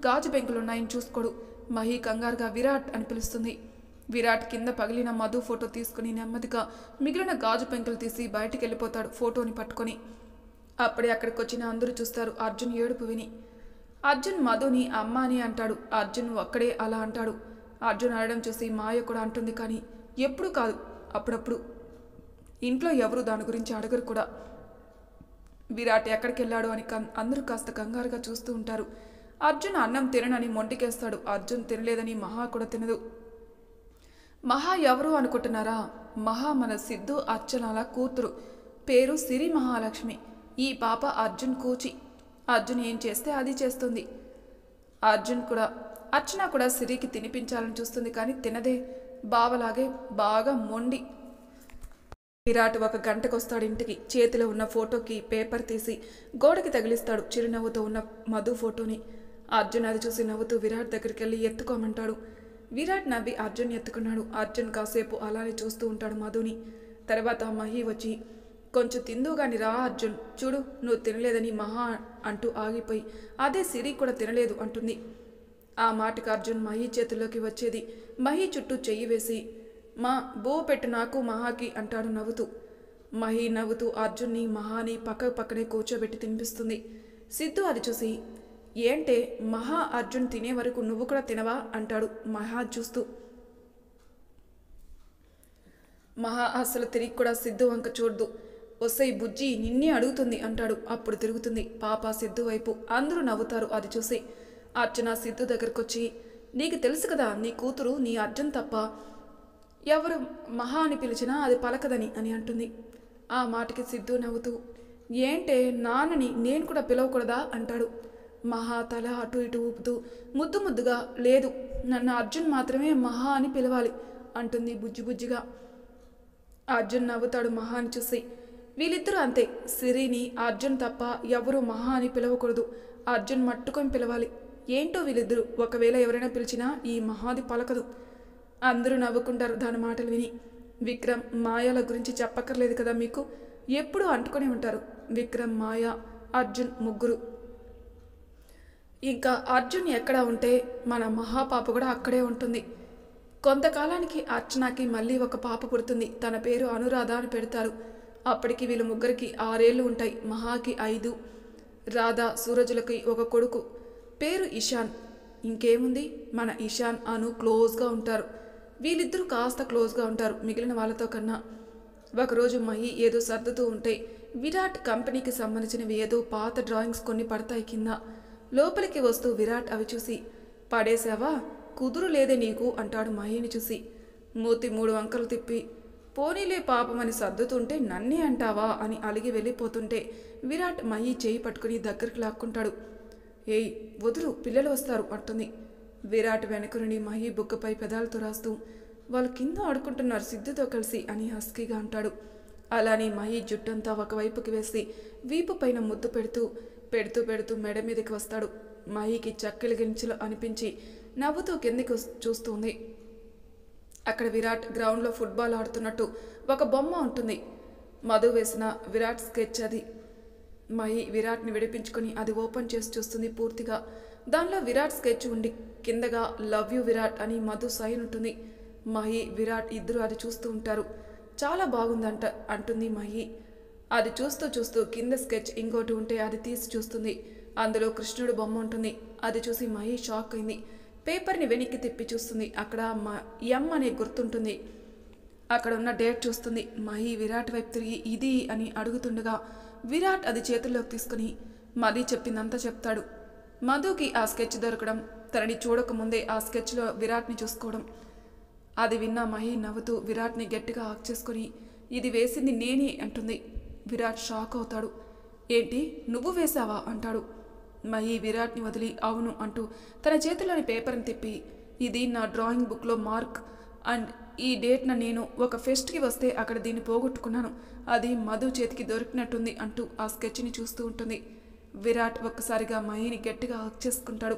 గాజు పెంకులున్నాయని చూసుకోడు. మహి కంగారుగా విరాట్ అని పిలుస్తుంది. విరాట్ కింద పగిలిన మధు ఫోటో తీసుకుని నెమ్మదిగా మిగిలిన గాజు పెంకులు తీసి బయటికి వెళ్ళిపోతాడు ఫోటోని పట్టుకొని. అప్పుడే అక్కడికి వచ్చిన అందరూ చూస్తారు అర్జున్ ఏడుపు విని. అర్జున్ మధుని అమ్మ అని అంటాడు. అర్జున్ ఒక్కడే అలా అంటాడు. అర్జున్ అనడం చూసి మాయ కూడా అంటుంది, కానీ ఎప్పుడు కాదు, అప్పుడప్పుడు. ఇంట్లో ఎవరు దాని గురించి అడగరు కూడా. విరాట్ ఎక్కడికి వెళ్ళాడు అని అందరూ కాస్త కంగారుగా చూస్తూ ఉంటారు. అర్జున్ అన్నం తిననని మొంటికేస్తాడు. అర్జున్ తినలేదని మహా కూడా తినదు. మహా ఎవరు అనుకుంటున్నారా? మహా మన సిద్ధు అర్చనల కూతురు. పేరు సిరి మహాలక్ష్మి. ఈ పాప అర్జున్ కూచి. అర్జున్ ఏం చేస్తే అది చేస్తుంది. అర్చన కూడా సిరికి తినిపించాలని చూస్తుంది, కానీ తినదే. బావలాగే బాగా మొండి. విరాట్ 1 గంటకు వస్తాడు ఇంటికి. చేతిలో ఉన్న ఫోటోకి పేపర్ తీసి గోడకి తగిలిస్తాడు చిరునవ్వుతో ఉన్న మధు ఫోటోని. అర్జున్ అది చూసి నవ్వుతూ విరాట్ దగ్గరికి వెళ్ళి ఎత్తుకోమంటాడు. విరాట్ నవ్వి అర్జున్ ఎత్తుకున్నాడు. అర్జున్ కాసేపు అలానే చూస్తూ ఉంటాడు మధుని. తర్వాత మహి వచ్చి, కొంచెం తిందుగాని రా అర్జున్, చూడు నువ్వు తినలేదని మహా అంటూ ఆగిపోయి, అదే సిరి కూడా తినలేదు అంటుంది. ఆ మాటకి అర్జున్ మహి చేతుల్లోకి వచ్చేది. మహి చుట్టూ చెయ్యి వేసి, మా బో పెట్టు నాకు మహాకి అంటాడు నవ్వుతూ. మహి నవ్వుతూ అర్జున్ని మహాని పక్కనే కూర్చోబెట్టి తినిపిస్తుంది. సిద్ధు అది చూసి, ఏంటే మహా అర్జున్ తినే వరకు నువ్వు కూడా తినవా అంటాడు మహా చూస్తూ. మహా అసలు తిరిగి కూడా సిద్ధు వంక చూడదు. వస్తయి బుజ్జి నిన్నే అడుగుతుంది అంటాడు. అప్పుడు తిరుగుతుంది పాప సిద్ధు వైపు. అందరూ నవ్వుతారు అది చూసి. అర్చన సిద్ధు దగ్గరకు వచ్చి, నీకు తెలుసు కదా నీ కూతురు నీ అర్జున్ తప్ప ఎవరు మహా అని పిలిచినా అది పలకదని అని అంటుంది. ఆ మాటకి సిద్ధు నవ్వుతూ, ఏంటే నాన్నని నేను కూడా పిలవకూడదా అంటాడు. మహా తల అటు ఇటు ఊపుతూ ముద్దుగా, లేదు నన్ను అర్జున్ మాత్రమే మహా అని పిలవాలి అంటుంది బుజ్జిగా. అర్జున్ నవ్వుతాడు మహా అని చూసి. వీళ్ళిద్దరూ అంతే. సిరిని అర్జున్ తప్ప ఎవరూ మహా అని పిలవకూడదు, అర్జున్ మట్టుకొని పిలవాలి. ఏంటో వీళ్ళిద్దరూ, ఒకవేళ ఎవరైనా పిలిచినా ఈ మహాది పలకదు. అందరూ నవ్వుకుంటారు దాని మాటలు విని. విక్రమ్ మాయాల గురించి చెప్పక్కర్లేదు కదా మీకు, ఎప్పుడూ అంటుకొని ఉంటారు. విక్రమ్, మాయ, అర్జున్ ముగ్గురు. ఇంకా అర్జున్ ఎక్కడ ఉంటే మన మహాపాప కూడా అక్కడే ఉంటుంది. కొంతకాలానికి అర్చనకి మళ్ళీ ఒక పాప పుడుతుంది. తన పేరు అనురాధ అని పెడతారు. అప్పటికి వీళ్ళు ముగ్గురికి 6 ఏళ్ళు ఉంటాయి. మహాకి 5, రాధ సూరజులకి ఒక కొడుకు పేరు ఇషాన్. ఇంకేముంది, మన ఇషాన్ అను క్లోజ్గా ఉంటారు. వీళ్ళిద్దరూ కాస్త క్లోజ్గా ఉంటారు మిగిలిన వాళ్ళతో కన్నా. ఒకరోజు మహి ఏదో సర్దుతూ ఉంటే విరాట్ కంపెనీకి సంబంధించినవి ఏదో పాత డ్రాయింగ్స్ కొన్ని పడతాయి కింద. లోపలికి వస్తూ విరాట్ అవి చూసి, పడేసావా, కుదురు లేదే నీకు అంటాడు మహిని చూసి. మూతి 3 వంకలు తిప్పి, పోనీలే పాపమని సర్దుతుంటే నన్నే అంటావా అని అలిగి వెళ్ళిపోతుంటే విరాట్ మహి చేయి పట్టుకుని దగ్గరికి లాక్కుంటాడు. ఏయ్ వదులు, పిల్లలు వస్తారు అంటుంది. విరాట్ వెనక నుండి మహి బుక్కపై పెదాలతో రాస్తూ, వాళ్ళు కింద ఆడుకుంటున్నారు సిద్ధుతో కలిసి అని హస్కీగా అంటాడు. అలానే మహి జుట్టంతా ఒకవైపుకి వేసి వీపు పైన ముద్దు పెడుతూ మెడ మీదకి వస్తాడు. మహికి చక్కెల గించలు అనిపించి నవ్వుతూ కిందికి చూస్తుంది. అక్కడ విరాట్ గ్రౌండ్లో ఫుట్బాల్ ఆడుతున్నట్టు ఒక బొమ్మ ఉంటుంది. మధు వేసిన విరాట్ స్కెచ్ అది. మహి విరాట్ని విడిపించుకొని అది ఓపెన్ చేసి చూస్తుంది పూర్తిగా. దానిలో విరాట్ స్కెచ్ ఉండి కిందగా లవ్ యూ విరాట్ అని మధు సైన్ ఉంటుంది. మహి విరాట్ ఇద్దరు అది చూస్తూ ఉంటారు. చాలా బాగుందంట అంటుంది మహి. అది చూస్తూ కింద స్కెచ్ ఇంకోటి ఉంటే అది తీసి చూస్తుంది. అందులో కృష్ణుడు బొమ్మ ఉంటుంది. అది చూసి మహి షాక్ అయింది. పేపర్ని వెనక్కి తిప్పి చూస్తుంది. అక్కడ ఎం అనే గుర్తుంటుంది. అక్కడ ఉన్న డేట్ చూస్తుంది. మహి విరాట్ వైపు తిరిగి ఇది అని అడుగుతుండగా విరాట్ అది చేతుల్లోకి తీసుకుని, మధు చెప్పిందంతా చెప్తాడు. మధుకి ఆ స్కెచ్ దొరకడం, తనని చూడకముందే ఆ స్కెచ్లో విరాట్ని చూసుకోవడం. అది విన్న మహి నవ్వుతూ విరాట్ని గట్టిగా హక్ చేసుకుని ఇది వేసింది నేనే అంటుంది. విరాట్ షాక్ అవుతాడు. ఏంటి నువ్వు వేశావా అంటాడు. మహి విరాట్ని వదిలి అవును అంటూ తన చేతిలోని పేపర్ని తిప్పి ఇది నా డ్రాయింగ్ బుక్లో మార్క్ అండ్ ఈ డేట్న నేను ఒక ఫెస్ట్కి వస్తే అక్కడ దీన్ని పోగొట్టుకున్నాను, అది మధు చేతికి దొరికినట్టుంది అంటూ ఆ స్కెచ్ని చూస్తూ ఉంటుంది. విరాట్ ఒక్కసారిగా మహిని గట్టిగా హక్ చేసుకుంటాడు.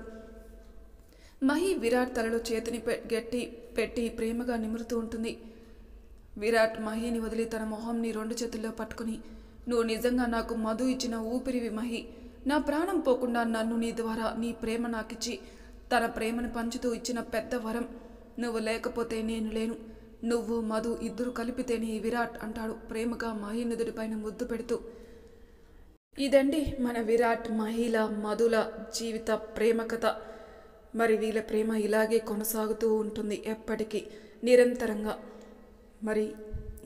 మహి విరాట్ తలలో చేతిని గట్టి పెట్టి ప్రేమగా నిమురుతూ ఉంటుంది. విరాట్ మహిని వదిలి తన మొహంని 2 చేతుల్లో పట్టుకుని నువ్వు నిజంగా నాకు మధు ఇచ్చిన ఊపిరివి మహి, నా ప్రాణం పోకుండా నన్ను నీ ద్వారా నీ ప్రేమ నాకిచ్చి తన ప్రేమను పంచుతూ ఇచ్చిన పెద్ద వరం, నువ్వు లేకపోతే నేను లేను, నువ్వు మధు ఇద్దరు కలిపితేనే విరాట్ అంటాడు ప్రేమగా మహి నుదుటిపైన ముద్దు పెడుతూ. ఇదండి మన విరాట్ మహిళ మధుల జీవిత ప్రేమ కథ. మరి వీళ్ళ ప్రేమ ఇలాగే కొనసాగుతూ ఉంటుంది ఎప్పటికీ నిరంతరంగా. మరి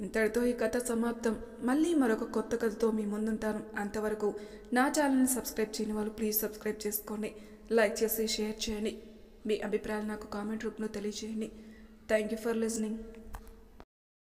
ఇంతటితో ఈ కథ సమాప్తం. మళ్ళీ మరొక కొత్త కథతో మీ ముందుంటాను. అంతవరకు నా ఛానల్ని సబ్స్క్రైబ్ చేయని వాళ్ళు ప్లీజ్ సబ్స్క్రైబ్ చేసుకోండి, లైక్ చేసి షేర్ చేయండి, మీ అభిప్రాయాలు నాకు కామెంట్ రూపంలో తెలియజేయండి. Thank you for listening.